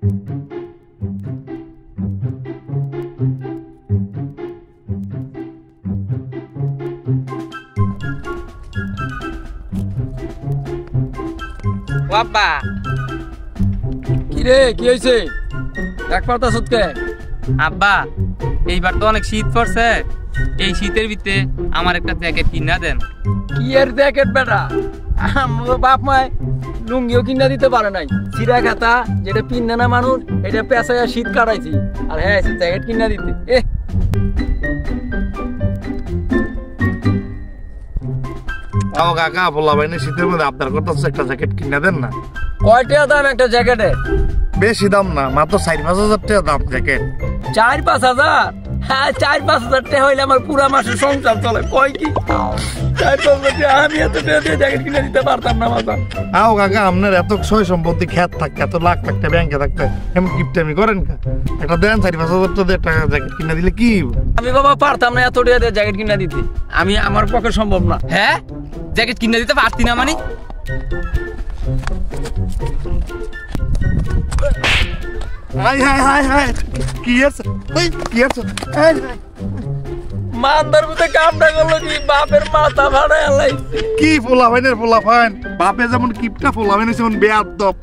বাবা কি রে, কি হয়েছে? এক পাতা সত্যি আব্বা, এইবার তো অনেক শীত পড়ছে, এই শীতের ভিতরে আমার একটা জ্যাকেট কিনা দেন। কি এর জ্যাকেট বেটা? আমার বাপ মায় লুঙ্গিও কিনা দিতে পারে নাই। চিরা খাতা যেটা পিনে না মানুষ, এটা পেঁচাইয়া শীত কাটাইছি, আর হ্যাঁ জ্যাকেট কিনা দিতে। কাকা বলা ভাই শীতের মধ্যে আপনার কথা একটা জ্যাকেট কিনে দেন না। কয়টা দাম একটা জ্যাকেটের? বেশি দাম না, মাত্র 4-5 হাজার টাকা দাম জ্যাকেট। 4-5 হাজার? হ্যাঁ 4-5 হাজার টাকা হইলে আমার পুরা মাসের সংসার চলে। কয় কি 4-5 হাজার? আমি এত টাকা দিয়ে জ্যাকেট কিনে দিতে পারতাম না মাথা। আও কাকা, আপনার এত সয় সম্পত্তি খ্যাত থাকতে, এত লাখ থাকতে, ব্যাংকে থাকতে, এমন গিফট আমি করেন কা? একটা দেন 4-5 হাজার টাকা জ্যাকেট কিনে দিলে কি? আমি বাবা পারতাম না এত টাকা দিয়ে জ্যাকেট কিনে দিতে, আমি আমার পক্ষে সম্ভব না। হ্যাঁ, জ্যাকেট কিনে দিতে পারতি না মানে? কি আছে কি আছে? মানদার মধ্যে কামটা করলো কি, বাপের মাথা ভাড়া এলাই। কি পোলা ভাইনের পোলা ফাইন, বাপে যেমন কিপটা পোলা ভাইন যেমন বেয়াদব।